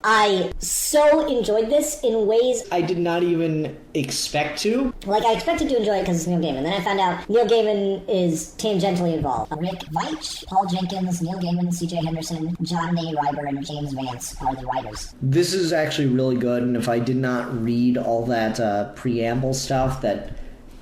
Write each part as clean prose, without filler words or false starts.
I so enjoyed this in ways I did not even expect to. Like, I expected to enjoy it because it's Neil Gaiman. Then I found out Neil Gaiman is tangentially involved. Rick Veitch, Paul Jenkins, Neil Gaiman, C.J. Henderson, John Nay Ryber, and James Vance are the writers. This is actually really good, and if I did not read all that preamble stuff that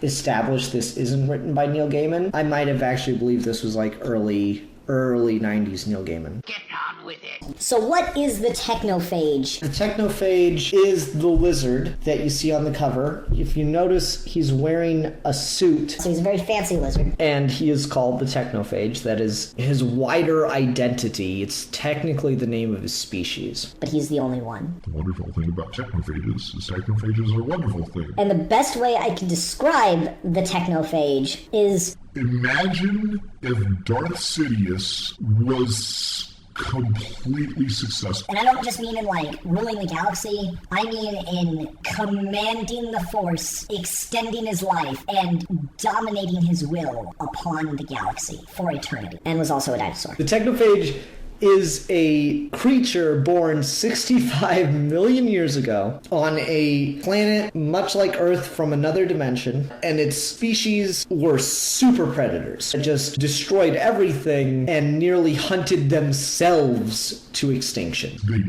established this isn't written by Neil Gaiman, I might have actually believed this was like early 90s Neil Gaiman. Get on with it. So what is the Teknophage? The Teknophage is the lizard that you see on the cover. If you notice, he's wearing a suit. So he's a very fancy lizard. And he is called the Teknophage. That is his wider identity. It's technically the name of his species. But he's the only one. The wonderful thing about technophages is technophages are a wonderful thing. And the best way I can describe the Teknophage is... Imagine if Darth Sidious was completely successful. And I don't just mean in, like, ruling the galaxy. I mean in commanding the Force, extending his life, and dominating his will upon the galaxy for eternity. And was also a dinosaur. The Teknophage is a creature born 65 million years ago on a planet much like Earth from another dimension, and its species were super predators that just destroyed everything and nearly hunted themselves to extinction. They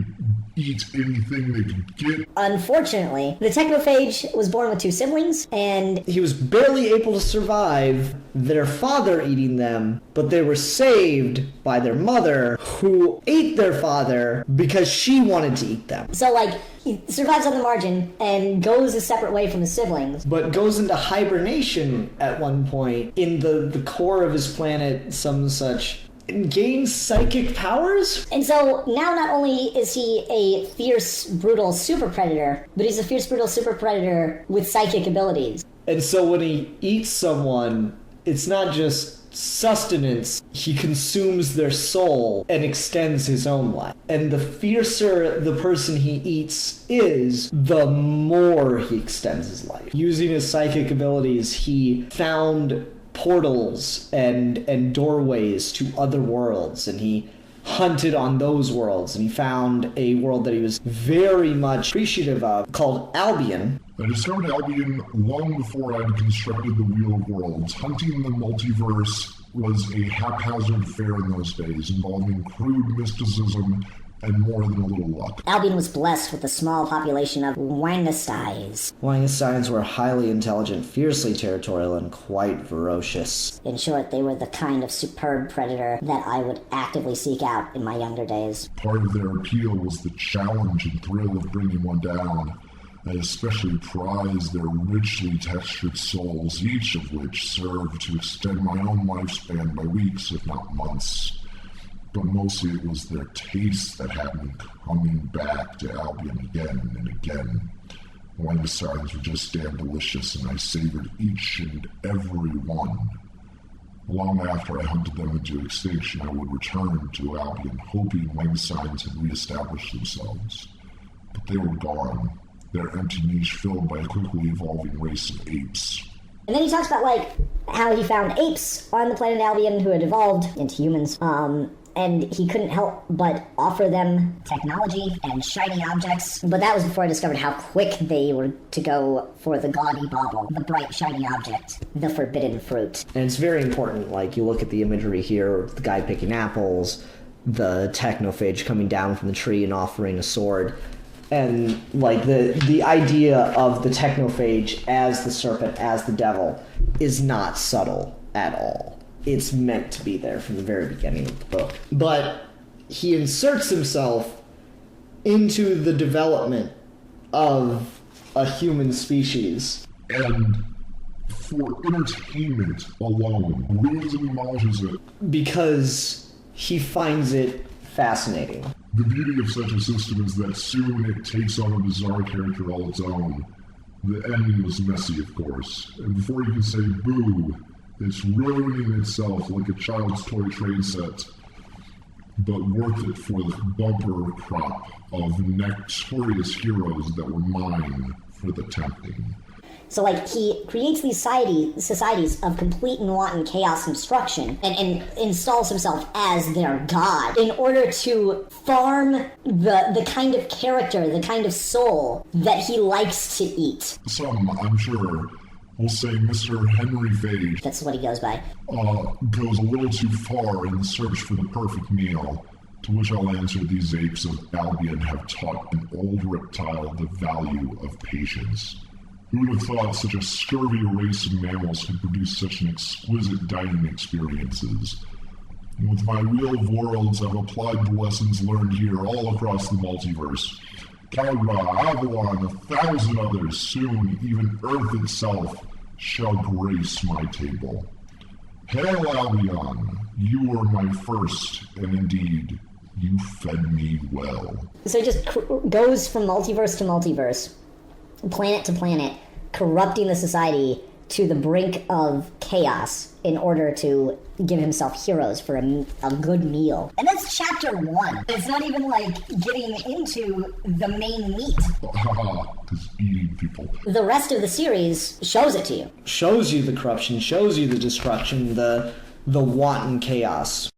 eat anything they could get. Unfortunately, the Teknophage was born with 2 siblings, and he was barely able to survive their father eating them, but they were saved by their mother, who ate their father because she wanted to eat them. So, like, he survives on the margin and goes a separate way from his siblings. But goes into hibernation at one point in the core of his planet, some such... gains psychic powers? And so now not only is he a fierce, brutal super predator, but he's a fierce, brutal super predator with psychic abilities. And so when he eats someone, it's not just sustenance, he consumes their soul and extends his own life. And the fiercer the person he eats is, the more he extends his life. Using his psychic abilities, he found portals and doorways to other worlds, and he hunted on those worlds, and he found a world that he was very much appreciative of called Albion. I discovered Albion long before I had constructed the Wheel of Worlds. Hunting the multiverse was a haphazard affair in those days, involving crude mysticism and more than a little luck. Albion was blessed with a small population of Wangastais. Wangastines were highly intelligent, fiercely territorial, and quite ferocious. In short, they were the kind of superb predator that I would actively seek out in my younger days. Part of their appeal was the challenge and thrill of bringing one down. I especially prized their richly textured souls, each of which served to extend my own lifespan by weeks, if not months. But mostly it was their taste that had me coming back to Albion again and again. Wangastines were just damn delicious, and I savored each and every one. Long after I hunted them into extinction, I would return to Albion, hoping Wangastines had reestablished themselves. But they were gone, their empty niche filled by a quickly evolving race of apes. And then he talks about, like, how he found apes on the planet Albion who had evolved into humans, and he couldn't help but offer them technology and shiny objects. But that was before I discovered how quick they were to go for the gaudy bauble, the bright shiny object, the forbidden fruit. And it's very important, like, you look at the imagery here, the guy picking apples, the Teknophage coming down from the tree and offering a sword. And, like, the idea of the Teknophage as the serpent, as the devil, is not subtle at all. It's meant to be there from the very beginning of the book. But he inserts himself into the development of a human species. And for entertainment alone, ruins and demolishes it. Because he finds it fascinating. The beauty of such a system is that soon it takes on a bizarre character all its own. The ending was messy, of course, and before you can say boo, it's ruining itself like a child's toy train set, but worth it for the bumper crop of notorious heroes that were mine for the tempting. So, like, he creates these societies of complete and wanton chaos and destruction and installs himself as their god in order to farm the kind of character, the kind of soul that he likes to eat. Some, I'm sure, will say Mr. Henry Phage. That's what he goes by. Goes a little too far in the search for the perfect meal, to which I'll answer these apes of Albion have taught an old reptile the value of patience. Who would have thought such a scurvy race of mammals could produce such an exquisite dining experiences? And with my Wheel of Worlds, I've applied the lessons learned here all across the multiverse. Kalighoul, Avalon, 1,000 others, soon even Earth itself shall grace my table. Hail Albion, you were my first, and indeed, you fed me well. So he just goes from multiverse to multiverse, planet to planet, corrupting the society to the brink of chaos in order to give himself heroes for a good meal. And that's chapter 1. It's not even like getting into the main meat. Haha, because eating people. The rest of the series shows it to you. Shows you the corruption, shows you the destruction, the wanton chaos.